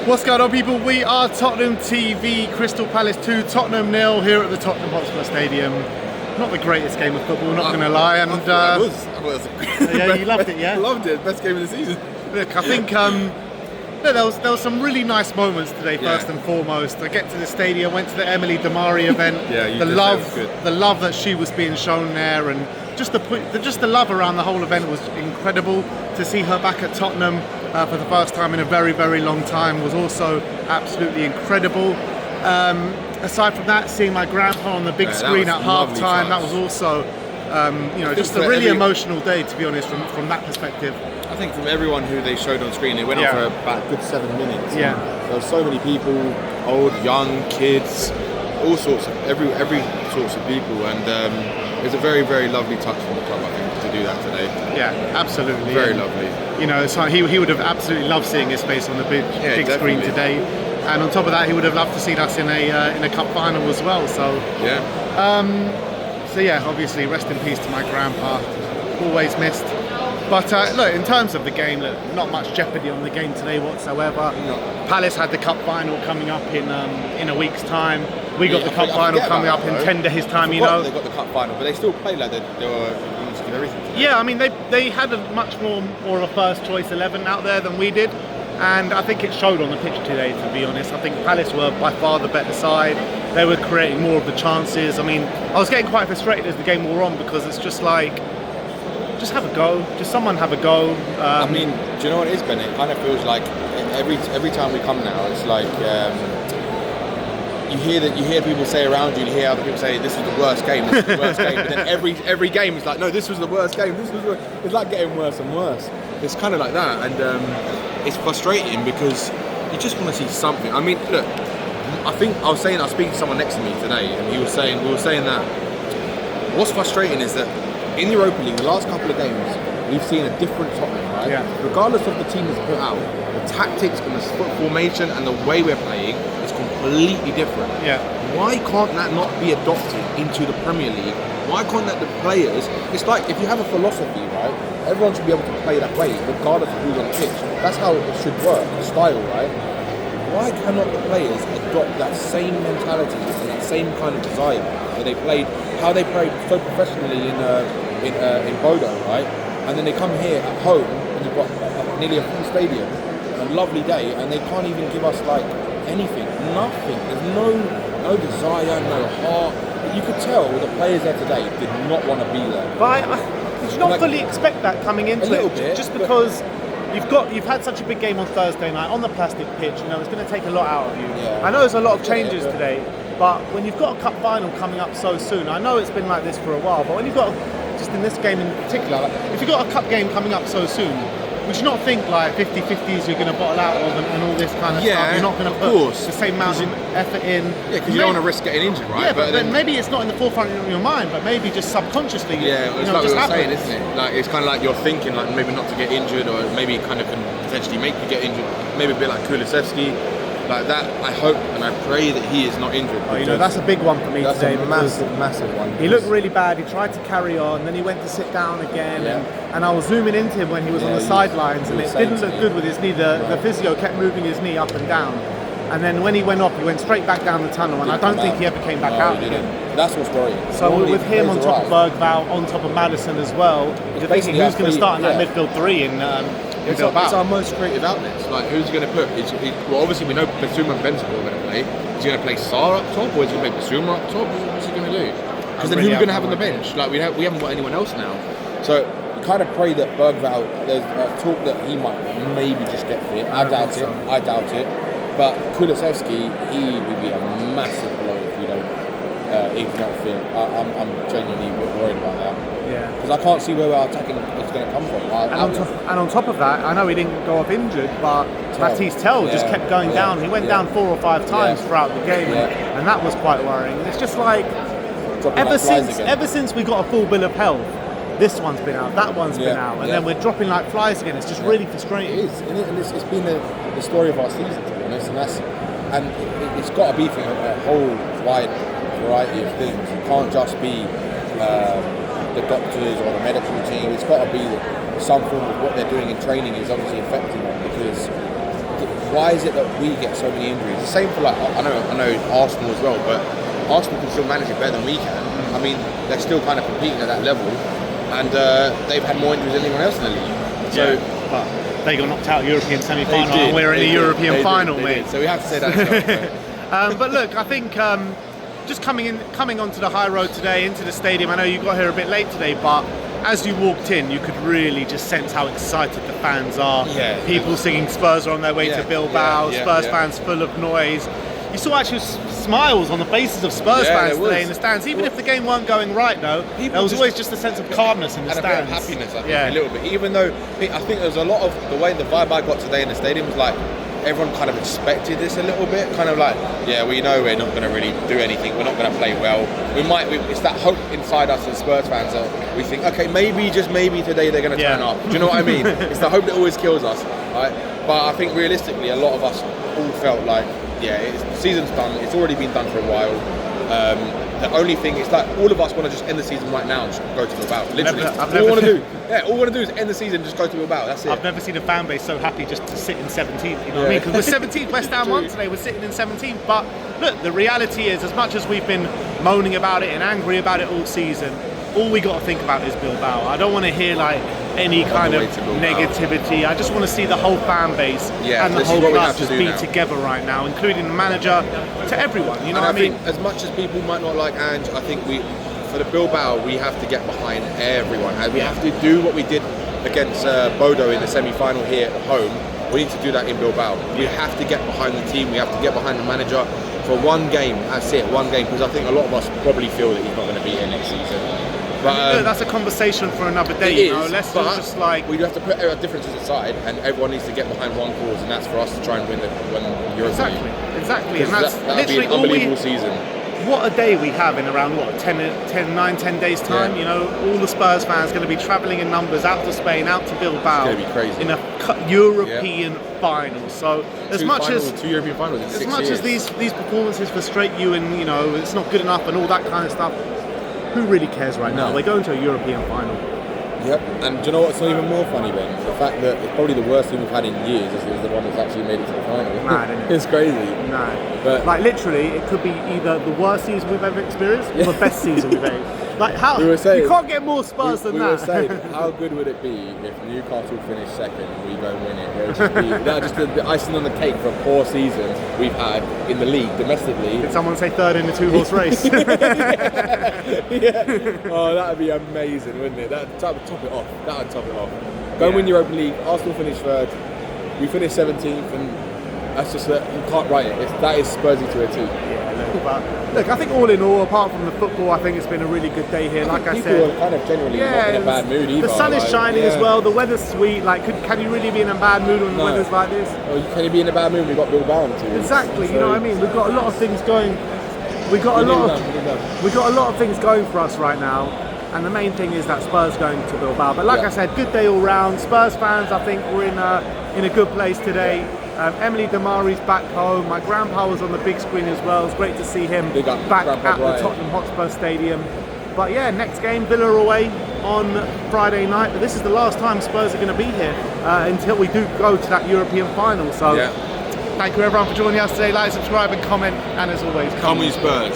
What's going on, people? We are Tottenham TV, Crystal Palace 2, Tottenham 0 here at the Tottenham Hotspur Stadium. Not the greatest game of football, not going to lie. And I was yeah, you loved it, yeah? Loved it, best game of the season. Look, I think there was some really nice moments today. First and foremost, I get to the stadium, went to the Emily Damari event. Yeah, the love that she was being shown there, and just the love around the whole event was incredible. To see her back at Tottenham for the first time in a very, very long time was also absolutely incredible. Aside from that, seeing my grandpa on the big screen at half time, that was also just a really emotional day, to be honest, from that perspective. I think from everyone who they showed on screen, it went on for about a good 7 minutes. Yeah. There were so many people, old, young, kids, all sorts of, every sorts of people, and it was a very, very lovely touch from the club, I think, to do that today. Yeah, absolutely. Very lovely. You know, so he would have absolutely loved seeing his face on the big screen today, and on top of that, he would have loved to see us in a cup final as well. So obviously, rest in peace to my grandpa. Always missed. But look, in terms of the game, not much jeopardy on the game today whatsoever. No. Palace had the cup final coming up in a week's time. We got the cup final coming up in 10 days' time. They got the cup final, but they still played like they were going to give everything. Yeah, I mean they had a much more of a first choice 11 out there than we did, and I think it showed on the pitch today. To be honest, I think Palace were by far the better side. They were creating more of the chances. I mean, I was getting quite frustrated as the game wore on because it's just like, just have a go. Just someone have a go. I mean, do you know what it is, Ben? It kind of feels like every time we come now, it's like you hear people say around you, you hear other people say this is the worst game, this is the worst game. But then every game is like, no, this was the worst game. It's like getting worse and worse. It's kind of like that, and it's frustrating because you just want to see something. I mean, look, I was speaking to someone next to me today, and we were saying that what's frustrating is that in the Europa League, the last couple of games, we've seen a different Tottenham, right? Yeah. Regardless of the team that's put out, the tactics and the formation and the way we're playing is completely different. Yeah. Why can't that not be adopted into the Premier League? Why can't that the players? It's like if you have a philosophy, right? Everyone should be able to play that way, regardless of who's on the pitch. That's how it should work, the style, right? Why cannot the players adopt that same mentality and that same kind of desire that they played, how they played so professionally in Bodo, right? And then they come here at home and you've got nearly a full stadium and a lovely day, and they can't even give us like anything, nothing. There's no desire, no heart. You could tell the players there today did not want to be there. But did you not fully expect that coming into it? Just because you've had such a big game on Thursday night on the plastic pitch, it's going to take a lot out of you. Yeah. I know there's a lot of changes today, but when you've got a cup final coming up so soon, I know it's been like this for a while, but when you've got, just in this game in particular, if you've got a cup game coming up so soon, would you not think like 50-50s you're going to bottle out of and all this kind of stuff? You're not going to put the same amount of effort in. Yeah, because you don't want to risk getting injured, right? Yeah, but then maybe it's not in the forefront of your mind, but maybe just subconsciously. Yeah, it's like we were saying, isn't it? Like it's kind of like you're thinking like maybe not to get injured, or maybe kind of can potentially make you get injured. Maybe a bit like Kulusevski. Like that, I hope and I pray that he is not injured. That's a big one for me today. That's a massive one. He looked really bad. He tried to carry on, then he went to sit down again, and I was zooming into him when he was on the sidelines, and it didn't look good with his knee. The physio kept moving his knee up and down, and then when he went off, he went straight back down the tunnel, and I don't think he ever came back out again. That's what's worrying. So with him on top of Bergvall, on top of Madison as well, you're thinking who's going to start in that midfield three in It's our most creative outlets. Like, who's he going to put? Well, obviously we know Basuma and Bentancur are going to play. Is he going to play Sarr up top, or is he going to play Basuma up top? What's he going to do? Because then who are we going to have on the bench? Like, we haven't got anyone else now. So you kind of pray that Bergvall, there's talk that he might maybe just get fit. I doubt it. But Kulusevski, he would be a massive blow if you don't. If you don't fit. I'm genuinely a bit worried about that. Yeah. Because I can't see where our attacking is going to come from. And on top of that, I know he didn't go off injured, but Baptiste Tell just kept going down. He went down 4 or 5 times throughout the game, and that was quite worrying. And it's just like, ever since we got a full bill of health, this one's been out, that one's been out, and then we're dropping like flies again. It's just really frustrating. It is, and it's been the story of our season, to be honest, and it's got to be for a whole wide variety of things. It can't just be the doctors or the medical team. It's got to be some form of what they're doing in training is obviously affecting them, because why is it that we get so many injuries? The same for like I know Arsenal as well, but Arsenal can still manage it better than we can. I mean, they're still kind of competing at that level, and they've had more injuries than anyone else in the league. So, but they got knocked out of European semi-final, and we're in the European final, mate. So we have to say that. But look, I think just coming onto the high road today into the stadium. I know you got here a bit late today, but as you walked in, you could really just sense how excited the fans are. Yeah. People singing Spurs are on their way to Bilbao. Spurs fans full of noise. You saw actually smiles on the faces of Spurs fans today in the stands. Even if the game weren't going right, though, there was always just a sense of calmness in the stands. And a bit of happiness, I think, a little bit. Even though I think there was a lot of the way the vibe I got today in the stadium was like everyone kind of expected this a little bit. Kind of like, we know we're not going to really do anything. We're not going to play well. It's that hope inside us as Spurs fans that we think, okay, maybe, just maybe today they're going to turn up. Do you know what I mean? It's the hope that always kills us, right? But I think realistically, a lot of us all felt like, the season's done. It's already been done for a while. The only thing is like all of us want to just end the season right now and just go to Bilbao. Literally, all we want to do. All we want to do is end the season and just go to Bilbao. That's it. I've never seen a fan base so happy just to sit in 17th. You know what I mean? Because we're 17th, West Ham won today. We're sitting in 17th. But look, the reality is, as much as we've been moaning about it and angry about it all season, all we got to think about is Bilbao. I don't want to hear like any kind of negativity. I just want to see the whole fan base and the whole club just be together right now, including the manager, to everyone. You know what I mean? As much as people might not like Ange, I think for the Bilbao, we have to get behind everyone. And we have to do what we did against Bodo in the semi-final here at home. We need to do that in Bilbao. We have to get behind the team. We have to get behind the manager for one game. That's it, one game. Because I think a lot of us probably feel that he's not going to be here next season. But, that's a conversation for another day. Let's just like we have to put our differences aside, and everyone needs to get behind one cause, and that's for us to try and win the Europa League. Exactly, and that's literally an unbelievable season. What a day we have in around 10 days time. You know, all the Spurs fans going to be travelling in numbers out to Spain, out to Bilbao. It's going to be crazy. In a European final. So two European finals in 6 years. As much as these performances frustrate you, and it's not good enough and all that kind of stuff, who really cares right now? They're going to a European final. Yep, and do you know what's even more funny, Ben? The fact that it's probably the worst team we've had in years is the one that's actually made it to the final. Mad, isn't it? It's crazy. No. But like literally, it could be either the worst season we've ever experienced or the best season we've ever. Like how you can't get more Spurs than that. We were saying, how good would it be if Newcastle finished second and we go win it? It would just be just the icing on the cake for a poor season we've had in the league domestically. Did someone say third in a 2-horse race? Oh, that would be amazing, wouldn't it? That would top it off. That would top it off. Go and win Europa League. Arsenal finished third. We finished 17th, and that's just you can't write it. That is Spursy to a T. But look, I think all in all, apart from the football, I think it's been a really good day here. Like I said, people are kind of generally not in a bad mood either. The sun is shining as well. The weather's sweet. Like, can you really be in a bad mood when the weather's like this? Well, can you be in a bad mood when we've got Bilbao on too? Exactly. So, you know what I mean? We've got a lot of things going. We've got a lot of things going for us right now. And the main thing is that Spurs going to Bilbao. But like I said, good day all round. Spurs fans, I think, we're in a good place today. Emily Damari's back home. My grandpa was on the big screen as well. It's great to see him back at the Tottenham Hotspur Stadium. But yeah, next game, Villa away on Friday night. But this is the last time Spurs are going to be here until we do go to that European final. So thank you everyone for joining us today. Like, subscribe and comment. And as always, come with Spurs.